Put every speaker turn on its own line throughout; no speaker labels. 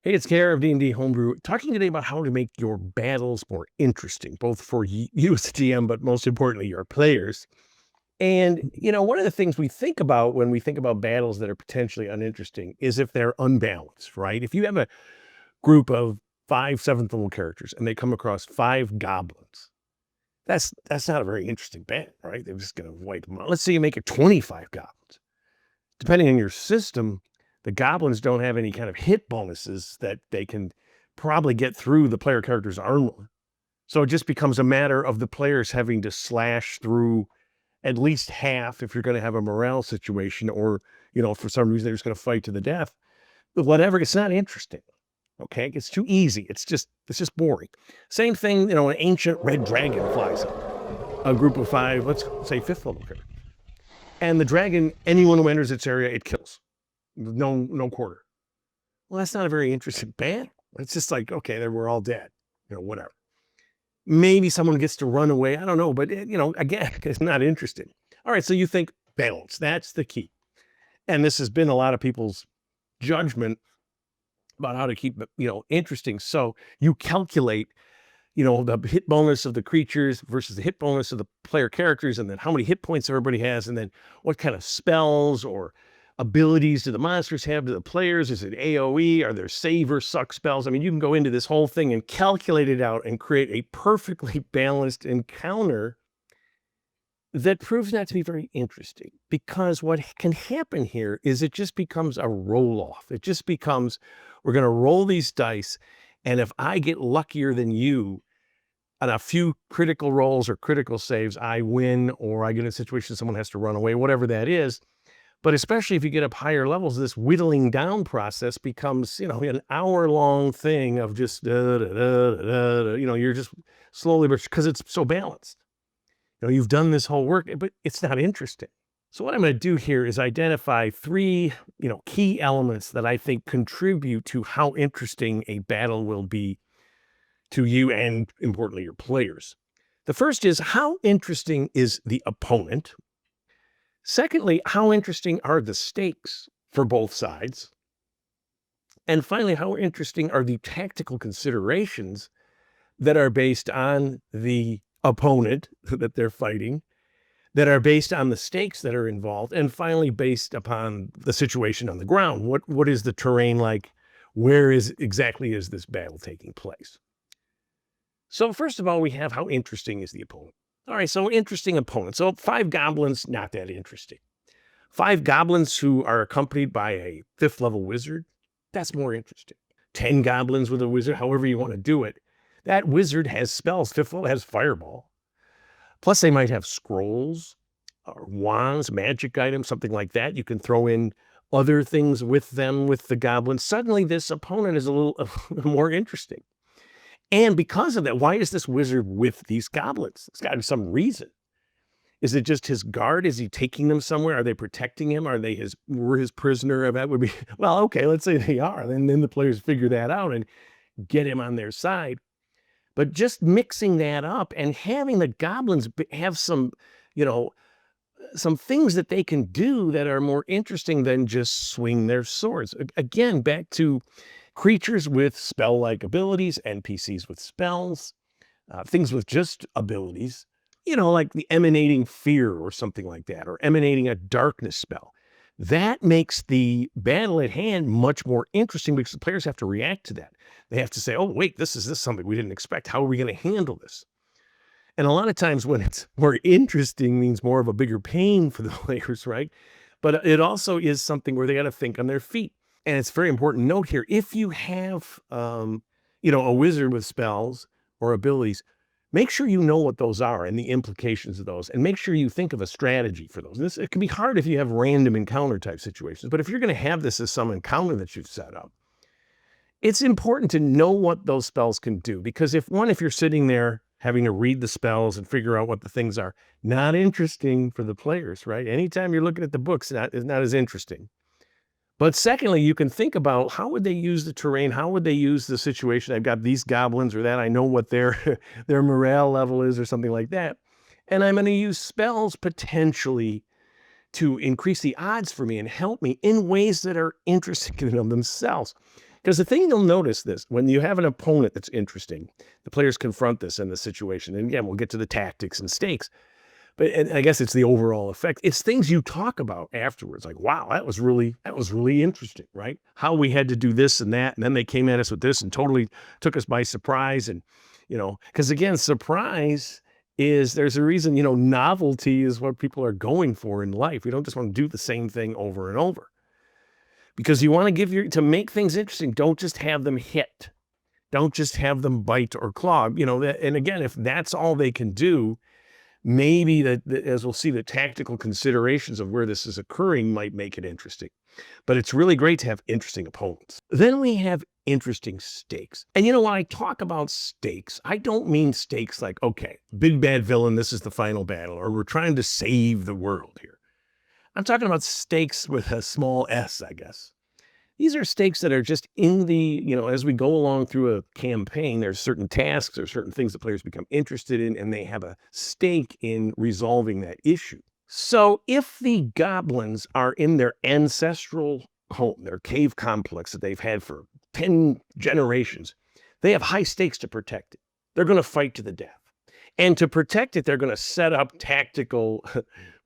Hey, it's KR of D&D Homebrew, talking today about how to make your battles more interesting, both for you as a GM, but most importantly, your players. And, one of the things we think about when we think about battles that are potentially uninteresting is if they're unbalanced, right? If you have a group of 5 7th level characters and they come across 5 goblins, that's not a very interesting battle, right? They're just going to wipe them out. Let's say you make it 25 goblins. Depending on your system, the goblins don't have any kind of hit bonuses that they can probably get through the player character's armor. So it just becomes a matter of the players having to slash through at least half if you're going to have a morale situation, or, for some reason they're just going to fight to the death. But whatever, it's not interesting. Okay, it's too easy. It's just boring. Same thing, an ancient red dragon flies up. A group of 5, let's say 5th level characters. And the dragon, anyone who enters its area, it kills. No quarter. Well, that's not a very interesting battle. It's just like, okay, then we're all dead. Whatever. Maybe someone gets to run away. I don't know. But, again, it's not interesting. All right, so you think balance. That's the key. And this has been a lot of people's judgment about how to keep it, interesting. So you calculate, the hit bonus of the creatures versus the hit bonus of the player characters, and then how many hit points everybody has, and then what kind of spells or abilities do the monsters have to the players? Is it AoE? Are there save or suck spells? I mean, you can go into this whole thing and calculate it out and create a perfectly balanced encounter that proves not to be very interesting, because what can happen here is it just becomes a roll-off. It just becomes, we're going to roll these dice, and if I get luckier than you on a few critical rolls or critical saves, I win, or I get in a situation someone has to run away, whatever that is. But especially if you get up higher levels, this whittling down process becomes, an hour-long thing of just, you're just slowly, because it's so balanced. You've done this whole work, but it's not interesting. So what I'm going to do here is identify 3, key elements that I think contribute to how interesting a battle will be to you and, importantly, your players. The first is, how interesting is the opponent? Secondly, how interesting are the stakes for both sides? And finally, how interesting are the tactical considerations that are based on the opponent that they're fighting, that are based on the stakes that are involved, and finally based upon the situation on the ground. What is the terrain like? Where exactly is this battle taking place? So first of all, we have, how interesting is the opponent? All right, so interesting opponent. So 5 goblins, not that interesting. 5 goblins who are accompanied by a 5th level wizard, that's more interesting. 10 goblins with a wizard, however you want to do it. That wizard has spells. 5th level has fireball. Plus, they might have scrolls or wands, magic items, something like that. You can throw in other things with them, with the goblins. Suddenly, this opponent is a little more interesting. And because of that, why is this wizard with these goblins? There's got to be some reason. Is it just his guard? Is he taking them somewhere? Are they protecting him? Are they his prisoner? That would be, well, okay, let's say they are. And then the players figure that out and get him on their side. But just mixing that up and having the goblins have some, some things that they can do that are more interesting than just swing their swords. Again, back to creatures with spell-like abilities, NPCs with spells, things with just abilities, like the emanating fear or something like that, or emanating a darkness spell. That makes the battle at hand much more interesting, because the players have to react to that. They have to say, oh, wait, this is something we didn't expect. How are we going to handle this? And a lot of times when it's more interesting means more of a bigger pain for the players, right? But it also is something where they got to think on their feet. And it's a very important note here. If you have, a wizard with spells or abilities, make sure you know what those are and the implications of those, and make sure you think of a strategy for those. It can be hard if you have random encounter type situations, but if you're going to have this as some encounter that you've set up, it's important to know what those spells can do. Because if you're sitting there having to read the spells and figure out what the things are, not interesting for the players, right? Anytime you're looking at the books, it's not as interesting. But secondly, you can think about, how would they use the terrain? How would they use the situation? I've got these goblins or that. I know what their morale level is or something like that. And I'm going to use spells potentially to increase the odds for me and help me in ways that are interesting in themselves. Because the thing you'll notice this, when you have an opponent that's interesting, the players confront this in the situation. And again, we'll get to the tactics and stakes. But and I guess it's the overall effect. It's things you talk about afterwards, like, wow, that was really interesting, right? How we had to do this and that, and then they came at us with this and totally took us by surprise. And because again, surprise is there's a reason, novelty is what people are going for in life. We don't just want to do the same thing over and over. Because you want to make things interesting, don't just have them hit. Don't just have them bite or claw. And again, if that's all they can do, maybe as we'll see, the tactical considerations of where this is occurring might make it interesting. But it's really great to have interesting opponents. Then we have interesting stakes. And when I talk about stakes, I don't mean stakes like, okay, big bad villain, this is the final battle, or we're trying to save the world here. I'm talking about stakes with a small s, I guess. These are stakes that are just in as we go along through a campaign, there's certain tasks or certain things that players become interested in, and they have a stake in resolving that issue. So if the goblins are in their ancestral home, their cave complex that they've had for 10 generations, they have high stakes to protect it. They're going to fight to the death. And to protect it, they're going to set up tactical,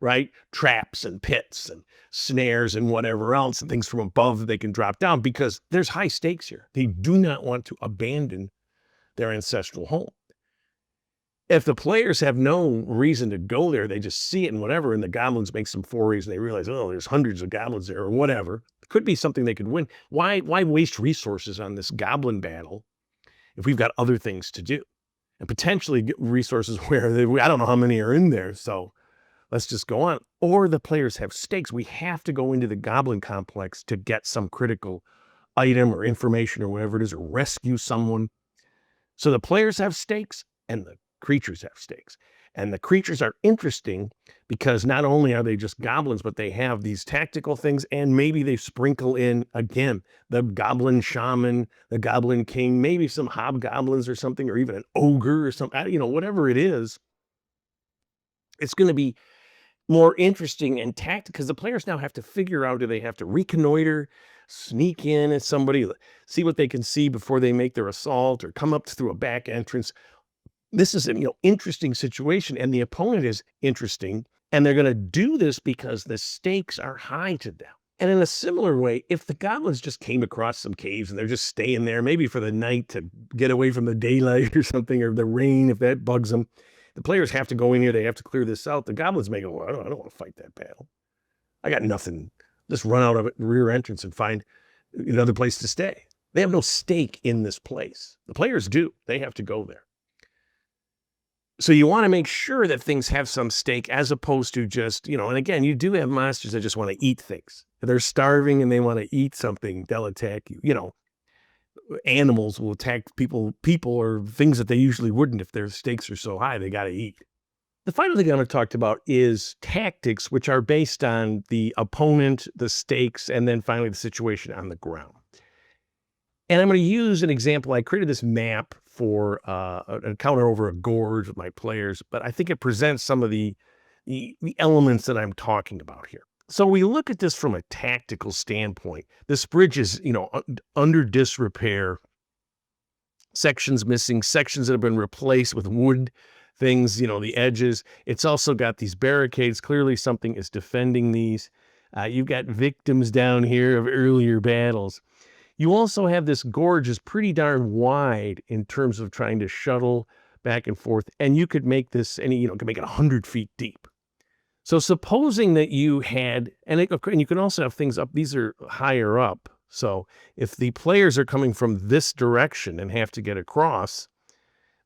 right, traps and pits and snares and whatever else, and things from above that they can drop down, because there's high stakes here. They do not want to abandon their ancestral home. If the players have no reason to go there, they just see it and whatever, and the goblins make some forays and they realize, oh, there's hundreds of goblins there or whatever. It could be something they could win. Why waste resources on this goblin battle if we've got other things to do? And potentially get resources where I don't know how many are in there, so let's just go on. Or the players have stakes. We have to go into the goblin complex to get some critical item or information or whatever it is, or rescue someone. So the players have stakes and the creatures have stakes. And the creatures are interesting because not only are they just goblins, but they have these tactical things, and maybe they sprinkle in, again, the goblin shaman, the goblin king, maybe some hobgoblins or something, or even an ogre or something, whatever it is. It's going to be more interesting and tactical because the players now have to figure out, do they have to reconnoiter, sneak in at somebody, see what they can see before they make their assault, or come up through a back entrance. This is an interesting situation, and the opponent is interesting, and they're going to do this because the stakes are high to them. And in a similar way, if the goblins just came across some caves and they're just staying there, maybe for the night to get away from the daylight or something, or the rain, if that bugs them, the players have to go in here, they have to clear this out. The goblins may go, well, I don't want to fight that battle. I got nothing. Just run out of it, rear entrance, and find another place to stay. They have no stake in this place. The players do. They have to go there. So you want to make sure that things have some stake, as opposed to just, and again, you do have monsters that just want to eat things. They're starving and they want to eat something, they'll attack you. Animals will attack people or things that they usually wouldn't if their stakes are so high, they got to eat. The final thing I'm going to talk about is tactics, which are based on the opponent, the stakes, and then finally the situation on the ground. And I'm going to use an example. I created this map for an encounter over a gorge with my players, but I think it presents some of the elements that I'm talking about here. So we look at this from a tactical standpoint. This bridge is, under disrepair, sections missing, sections that have been replaced with wood things, the edges. It's also got these barricades. Clearly something is defending these. You've got victims down here of earlier battles. You also have this gorge is pretty darn wide in terms of trying to shuttle back and forth. And you could make this, could make it 100 feet deep. So supposing that you had, and you can also have things up, these are higher up. So if the players are coming from this direction and have to get across,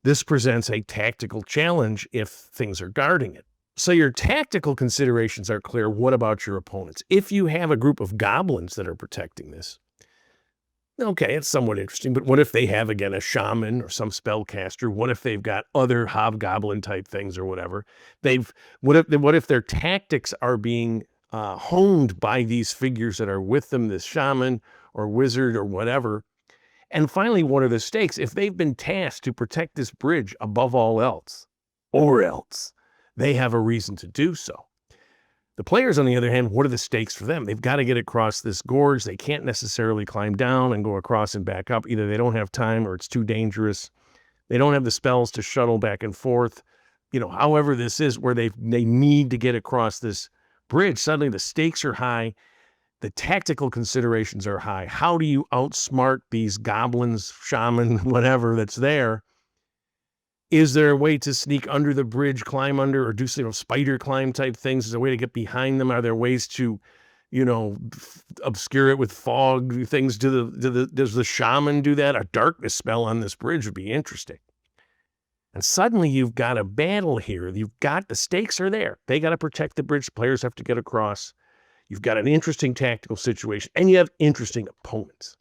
this presents a tactical challenge if things are guarding it. So your tactical considerations are clear. What about your opponents? If you have a group of goblins that are protecting this, okay, it's somewhat interesting, but what if they have, again, a shaman or some spellcaster? What if they've got other hobgoblin type things or whatever? What if their tactics are being honed by these figures that are with them, this shaman or wizard or whatever? And finally, what are the stakes? If they've been tasked to protect this bridge above all else, or else, they have a reason to do so. The players, on the other hand, what are the stakes for them? They've got to get across this gorge. They can't necessarily climb down and go across and back up. Either they don't have time or it's too dangerous. They don't have the spells to shuttle back and forth. However this is, where they need to get across this bridge, suddenly the stakes are high. The tactical considerations are high. How do you outsmart these goblins, shaman, whatever that's there? Is there a way to sneak under the bridge, climb under, or do spider climb type things? Is there a way to get behind them? Are there ways to, obscure it with fog things? Does the shaman do that? A darkness spell on this bridge would be interesting. And suddenly you've got a battle here. The stakes are there. They got to protect the bridge. Players have to get across. You've got an interesting tactical situation, and you have interesting opponents.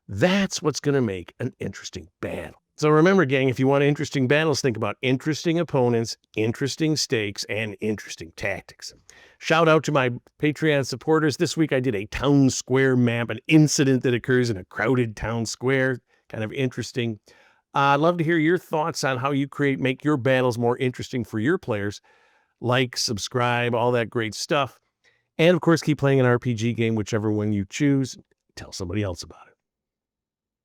That's what's going to make an interesting battle. So remember, gang, if you want interesting battles, think about interesting opponents, interesting stakes, and interesting tactics. Shout out to my Patreon supporters. This week I did a town square map, an incident that occurs in a crowded town square. Kind of interesting. I'd love to hear your thoughts on how you make your battles more interesting for your players. Like, subscribe, all that great stuff. And of course, keep playing an RPG game, whichever one you choose. Tell somebody else about it.